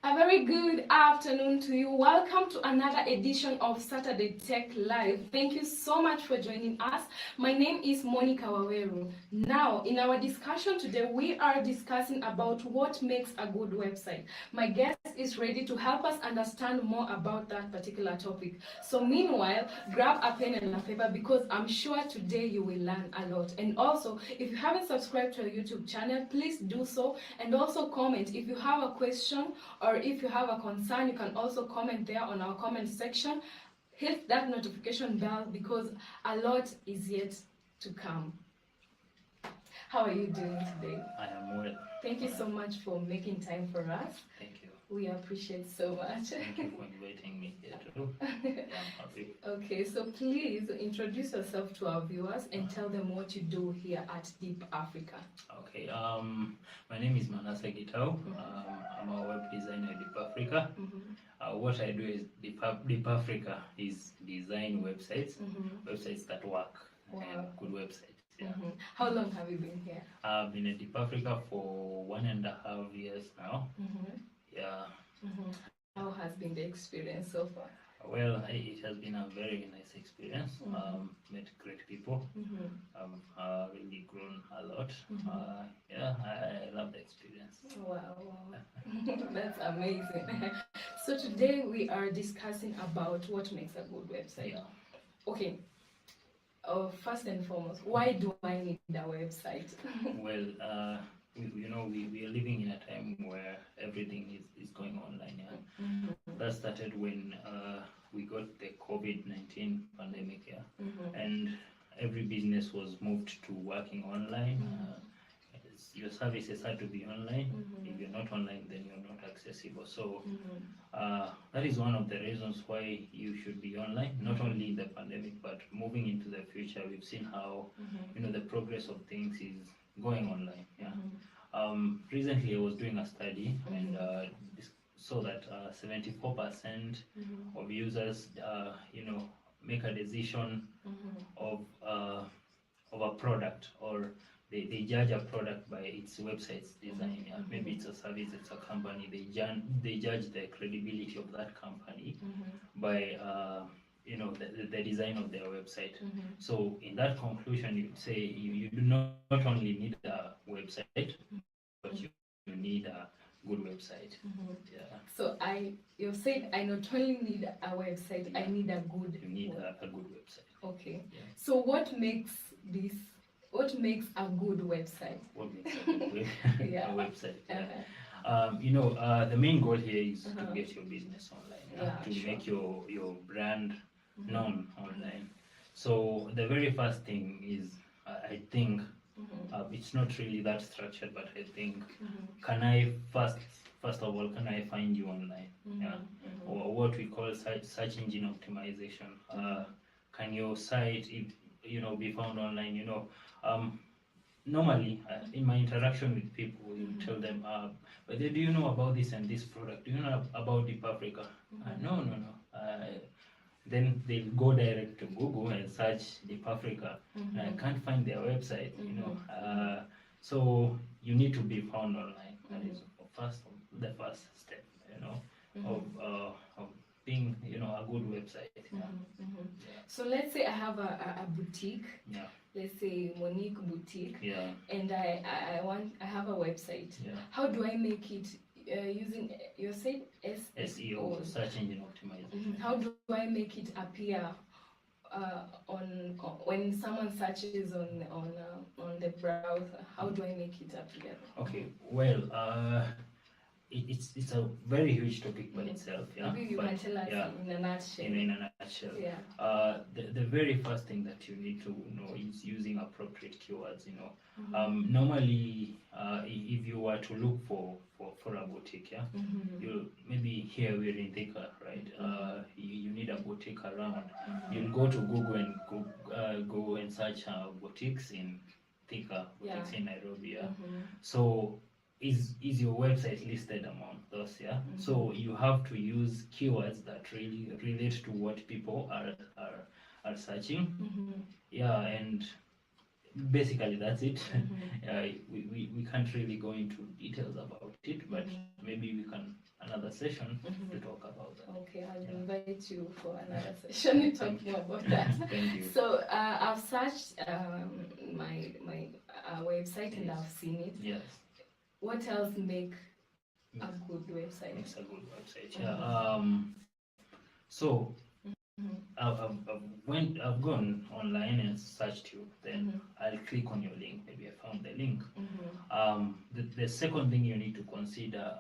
A very good afternoon to you. Welcome to another edition of Saturday Tech Live. Thank you so much for joining us. My name is Monica Waweru. Now, in our discussion today, we are discussing about what makes a good website. My guest is ready to help us understand more about that particular topic. So meanwhile, grab a pen and a paper because I'm sure today you will learn a lot. And also, if you haven't subscribed to our YouTube channel, please do so. And also comment if you have a question or if you have a concern, you can also comment there on our comment section. Hit that notification bell because a lot is yet to come. How are you doing today? I am well. Thank you so much for making time for us. Thank you. We appreciate so much. Thank you for inviting me here too. Yeah, I'm happy. Okay, so please introduce yourself to our viewers and tell them what you do here at Deep Africa. Okay. My name is Manase. I'm a web designer at Deep Africa. What I do is Deep Africa is design websites, websites that work, and good websites. Yeah. How long have you been here? I've been at Deep Africa for 1.5 years now. Yeah. How has been the experience so far? Well, it has been a very nice experience. Met great people. Really grown a lot. Yeah, I love the experience. Wow, that's amazing. So today we are discussing about what makes a good website. Yeah. Okay. First and foremost, why do I need a website? Well, we are living in a time where everything is going online. Yeah. That started when we got the COVID-19 pandemic. Yeah. And every business was moved to working online. Your services had to be online. If you're not online, then you're not accessible. So that is one of the reasons why you should be online. Not only in the pandemic, but moving into the future, we've seen how the progress of things is going online. Yeah. Recently, I was doing a study and saw that 74% of users, make a decision of a product, or they judge a product by its website's design. Yeah. Maybe it's a service, it's a company. They judge the credibility of that company by the design of their website. So in that conclusion, you'd say you do not only need a website, but you need a good website. Yeah. So you said I not only need a website, I need a good. You need a good website. Okay. Yeah. So what makes a good website? What makes a good Yeah. a website? Yeah. The main goal here is to get your business online, to make your brand known online. So the very first thing is, I think, it's not really that structured, but I think, can I first of all, can I find you online? Yeah. Or what we call search engine optimization. Can your site, be found online? Normally, in my interaction with people, you tell them, but do you know about this and this product? Do you know about Deep Africa? No. Then they'll go direct to Google and search Deep Africa. I can't find their website. So you need to be found online. That is the first step. Of being, a good website. Yeah. So let's say I have a boutique. Yeah. Let's say Monique Boutique. Yeah. And I have a website. Yeah. How do I make it using, you said SEO, search engine optimization. How do I make it appear on when someone searches on the browser? How do I make it appear? Okay. Well, it's a very huge topic by itself. Yeah. Maybe you can tell us in a nutshell. In a nutshell. Yeah. The very first thing that you need to know is using appropriate keywords. Normally, if you were to look for a boutique, yeah, you'll maybe here we're in Thika, right? You need a boutique around. You'll go to Google and go and search boutiques in Thika, boutiques in Nairobi. Yeah. So is your website listed among those? Yeah. So you have to use keywords that really relate to what people are searching. Yeah, and basically that's it. We can't really go into details about it, but maybe we can another session to talk about that. Okay, I'll Yeah. invite you for another session to talk more about that. Thank you. So I've searched my website and Yes. I've seen it. Yes. What else make a good website? Makes a good website. Yeah. So I've gone online and searched you. Then I'll click on your link. Maybe I found the link. The second thing you need to consider,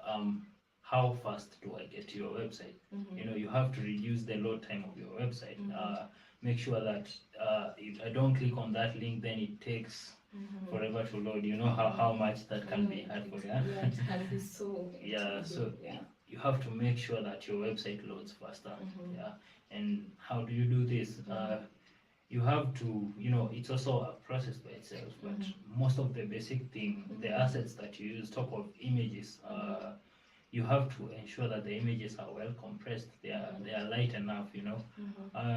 how fast do I get to your website? You know, you have to reduce the load time of your website. Make sure that if I don't click on that link, then it takes forever to load. You know how much that can be hard for you. Yeah, it can be so. Yeah, so you have to make sure that your website loads faster. Yeah, and how do you do this? You have to, you know, it's also a process by itself, but most of the basic thing, the assets that you use, talk of images, you have to ensure that the images are well compressed, they are light enough, you know.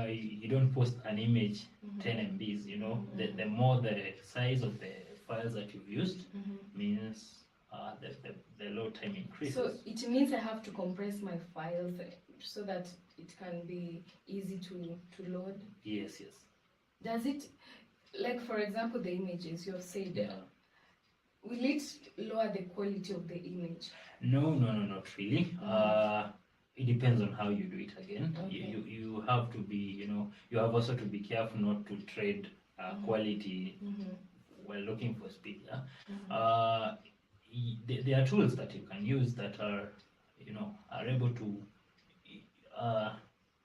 You don't post an image 10 MBs, you know. The more the size of the files that you've used means the load time increases. So it means I have to compress my files so that it can be easy to load? Yes, yes. Does it, like for example, the images you have said, Yeah. will it lower the quality of the image? No, not really. It depends on how you do it again. Okay. You have to be, you know, you have also to be careful not to trade quality while looking for speed. Yeah. There are tools that you can use that are, you know, are able to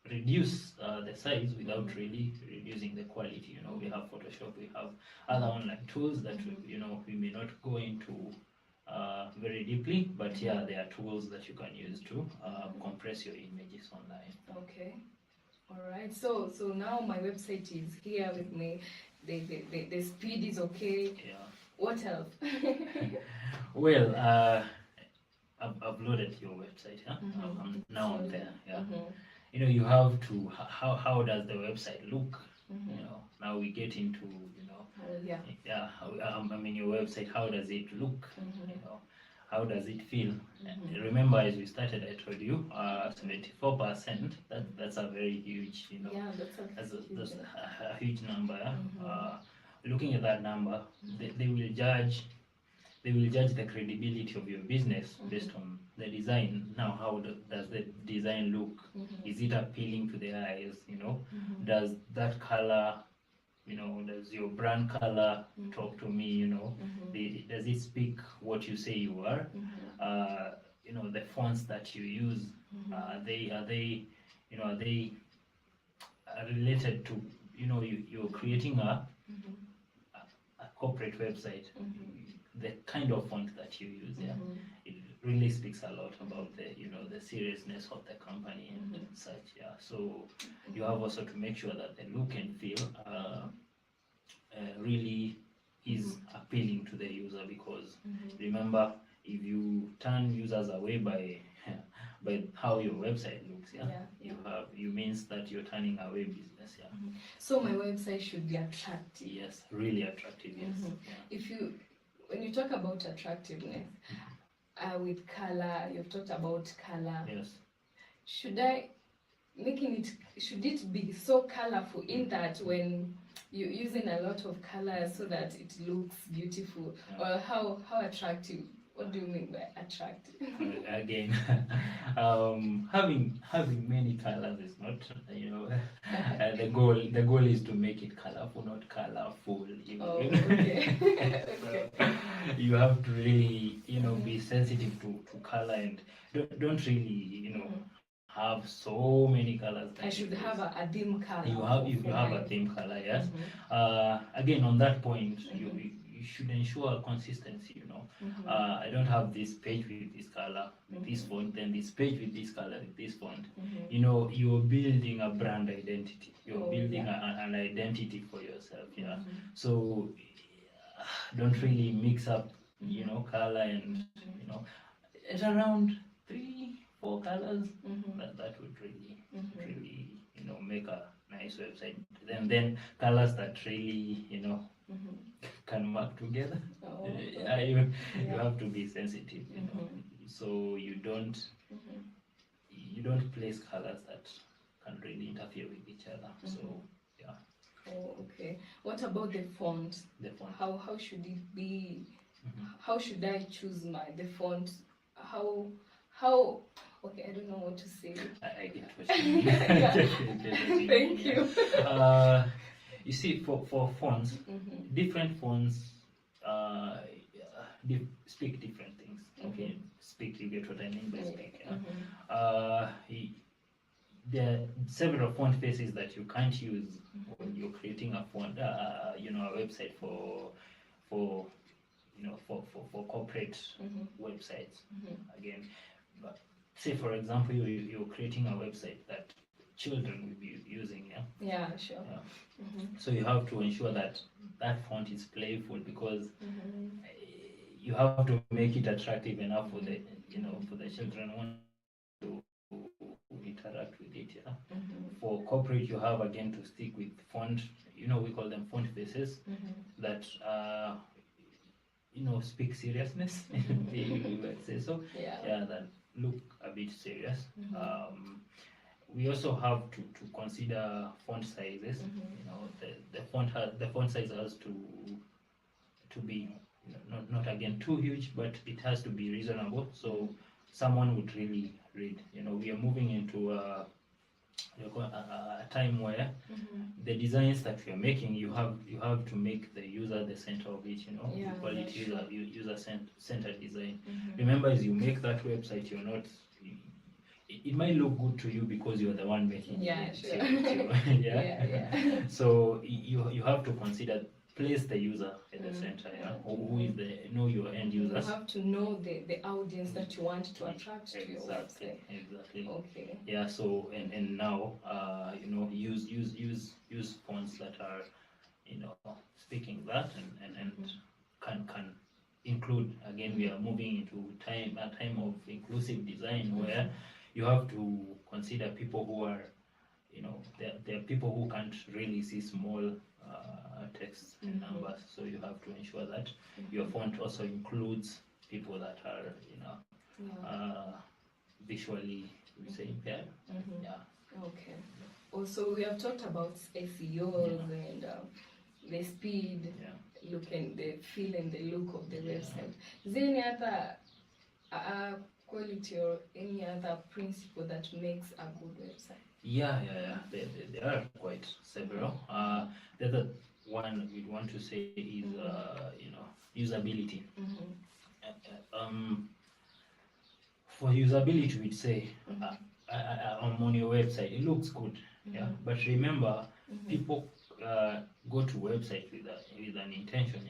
reduce the size without really reducing the quality. You know, we have Photoshop, we have other online tools that you know, we may not go into very deeply, but yeah, there are tools that you can use to compress your images online. Okay. All right. So now my website is here with me. The speed is okay. Yeah. What else? Well, I've uploaded your website. Yeah. I'm now on there. Yeah. You know, you have to, how does the website look? You know, now we get into, you know, I mean, your website, how does it look? You know, how does it feel? Remember, as we started, I told you 74%. That's a very huge, you know, Yeah, that's a huge number. Yeah? Looking at that number, they will judge the credibility of your business based on the design. Now, how does the design look? Is it appealing to the eyes? You know, does that color, you know, does your brand color talk to me? You know, does it speak what you say you are? You know, the fonts that you use, are they, you know, are they related to, you know, you're creating a corporate website. The kind of font that you use, yeah, it really speaks a lot about the, you know, the seriousness of the company and such. Yeah, so you have also to make sure that the look and feel really is appealing to the user, because remember, if you turn users away by by how your website looks, you means that you're turning away business. Yeah. So my website should be attractive. Yes, really attractive. Yes. Yeah. When you talk about attractiveness, with color, you've talked about color. Yes. Should it be so colorful in that when you're using a lot of colors so that it looks beautiful? Or how attractive? What do you mean by attractive? Again, having many colors is not, you know, the goal is to make it colorful, not colorful. Okay. So you have to really, you know, be sensitive to color, and don't really, you know, have so many colors. I should have a theme color. You have a theme color, yes. Again, on that point, you should ensure consistency. You know, I don't have this page with this color, with this font, then this page with this color, with this font. You know, you're building a brand identity. You're building an identity for yourself. Yeah. So don't really mix up, you know, color and, you know, at around 3-4 colors. That would really, you know, make a nice website. Then colors that really, you know, can work together. You have to be sensitive, you know, so you don't you don't place colors that can really interfere with each other. So yeah. Oh, okay. What about the font? The font. How should it be? How should I choose the font? How okay, I don't know what to say. I get what you mean. Thank you. You see, for fonts, different fonts speak different things. Okay, speak, you get what I mean by speak. There are several font faces that you can't use when you're creating a font, a website for for corporate websites. Again, but say for example, you're creating a website that children will be using. Yeah, sure. So you have to ensure that that font is playful, because you have to make it attractive enough for the for the children who want to interact with it. For corporate, you have again to stick with font. We call them font faces that speak seriousness. You might say so. Yeah, that look a bit serious. We also have to consider font sizes. The font size has to be not again too huge, but it has to be reasonable, so someone would really read. We are moving into a time where the designs that we are making, you have to make the user the center of it. We call it user centered design. Remember, as you make that website, you're not. It might look good to you because you're the one making it. Yeah. So you have to consider, place the user at the center. Who is your end users. You have to know the audience that you want to attract to your website. Exactly. Okay. Yeah. So and now use fonts that are speaking that and can include. Again, we are moving into a time of inclusive design where you have to consider people who are there are people who can't really see small text and numbers, so you have to ensure that your font also includes people that are visually, we say, impaired. Okay. Also, we have talked about SEOs and the speed, look and the feel and the look of the website. Is there any other quality or any other principle that makes a good website? Yeah. There are quite several. The other one we'd want to say is usability. For usability, we'd say on your website it looks good. But remember, people go to website with an intention.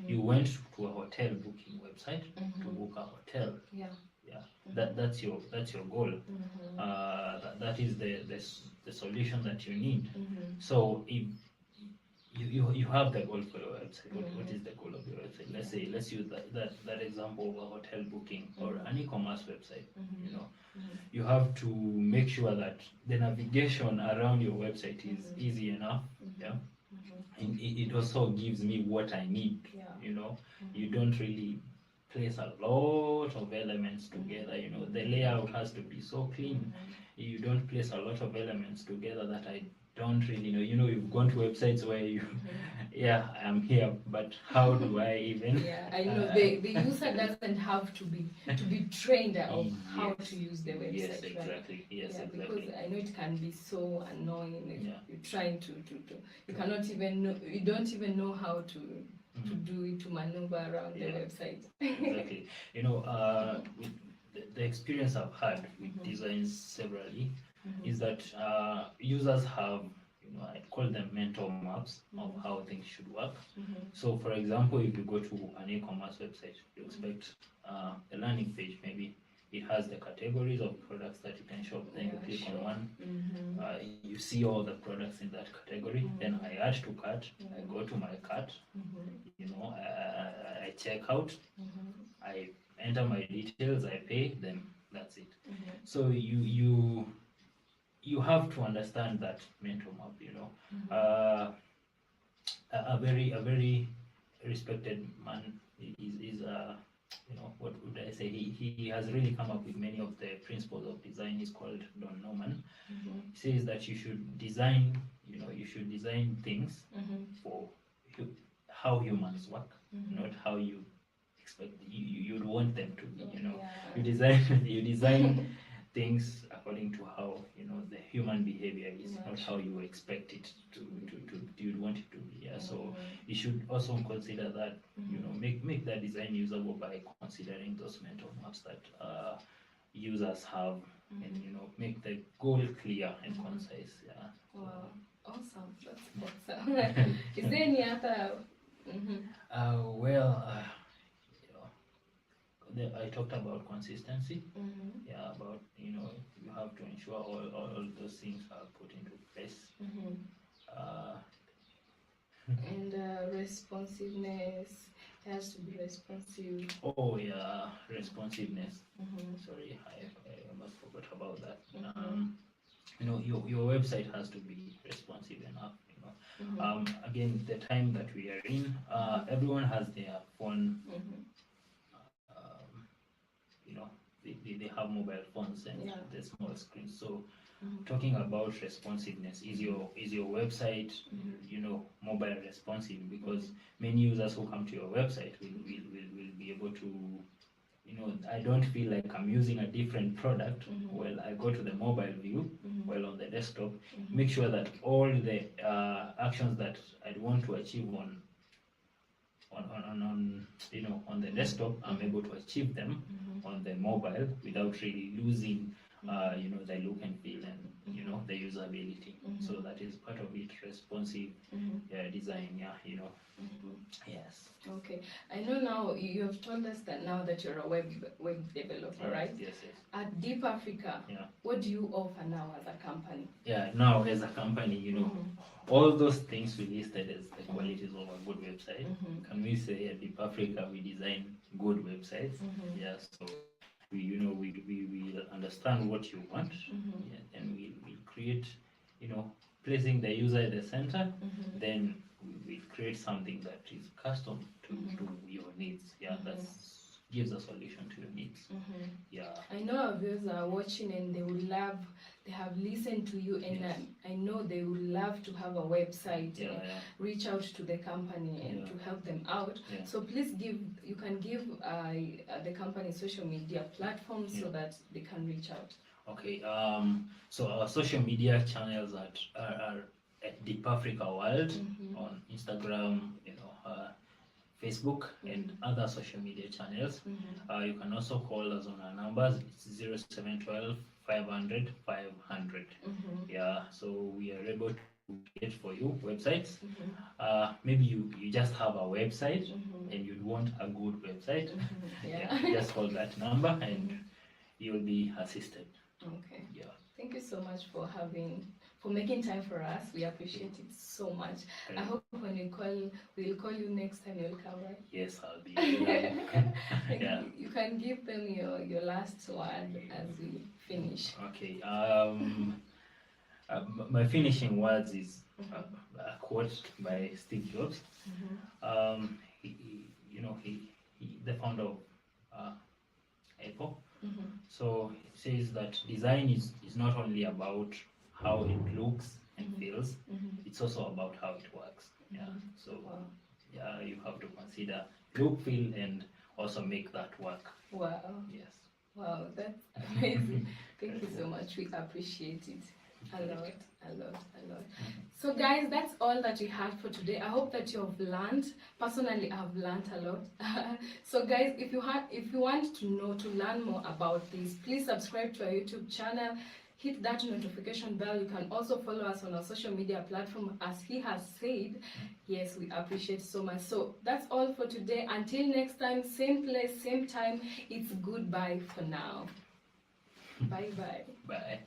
You went to a hotel booking website to book a hotel. That's your goal. That is the solution that you need. So if you have the goal for your website, what is the goal of your website? Let's use that example of a hotel booking or an e-commerce website. You have to make sure that the navigation around your website is easy enough. And it also gives me what I need. You don't really place a lot of elements together. The layout has to be so clean. You don't place a lot of elements together that I don't really know. You've gone to websites where you I'm here, but how do I even I know the user doesn't have to be trained of how to use the website. Yes, exactly. Exactly. Because I know it can be so annoying if you're trying to you cannot even know, you don't even know how to do it, to maneuver around the website. Exactly. With the experience I've had with designs severally is that users have, I call them mental maps of how things should work. So, for example, if you go to an e-commerce website, you expect a landing page, maybe it has the categories of products that you can shop. Then you click on one, you see all the products in that category. Then I add to cart. I go to my cart. I check out. I enter my details. I pay. Then that's it. So you have to understand that mental map. A very respected man is what would I say? He has really come up with many of the principles of design. He's called Don Norman. He says that you should design, you should design things for how humans work, not how you expect you'd want them to be. You design things according to how the human behavior is, not how you expect it to you'd want it to be. Yeah. So you should also consider that, make that design usable by considering those mental maps that users have, and make the goal clear and concise. Yeah. Wow, awesome. That's awesome. Is there any other? Well, I talked about consistency. Yeah, about you have to ensure all those things are put into place. And responsiveness has to be responsive. Oh yeah, responsiveness. Sorry, I almost forgot about that. Your website has to be responsive enough. Again, the time that we are in, everyone has their phone. They have mobile phones and the small screens. So talking about responsiveness, is your website mobile responsive? Because many users who come to your website will be able to, I don't feel like I'm using a different product. Well, I go to the mobile view, while on the desktop, make sure that all the actions that I'd want to achieve on the desktop, I'm able to achieve them on the mobile without really losing the look and feel and the usability. So that is part of it, responsive design. Yes. Okay, I know now you have told us that now that you're a web developer, right? Yes. At Deep Africa, what do you offer now as a company? Yeah, now as a company, all those things we listed as the qualities of a good website. Can we say at Deep Africa we design good websites? Yeah, so we understand what you want, and we create, placing the user at the center. Then we create something that is custom to your needs. Yeah, that gives a solution to your needs. Yeah. I know our viewers are watching and they have listened to you, and I know they would love to have a website, reach out to the company and to help them out. So please you can give the company social media platforms so that they can reach out. Okay. So our social media channels are at Deep Africa World on Instagram, Facebook, and other social media channels. You can also call us on our numbers. It's 0712 500 500. Yeah, so we are able to create for you websites. Maybe you just have a website and you'd want a good website. Just call that number and you'll be assisted. Okay. Yeah. Thank you so much for making time for us. We appreciate it so much. I hope when we'll call you next time, you'll come, right? Yes, I'll be yeah. You can give them your last word as we finish. Okay. My finishing words is a quote by Steve Jobs. He the founder of Apple. So it says that design is not only about how it looks and feels, it's also about how it works. Yeah. So you have to consider look, feel, and also make that work. Wow. Yes. Wow, that's amazing. Thank you so much. We appreciate it a lot. So guys, that's all that we had for today. I hope that you've learned. Personally, I've learned a lot. So guys, if you want to learn more about this, please subscribe to our YouTube channel. Hit that notification bell. You can also follow us on our social media platform, as he has said. Yes, we appreciate so much. So that's all for today. Until next time, same place, same time. It's goodbye for now. Bye. Bye.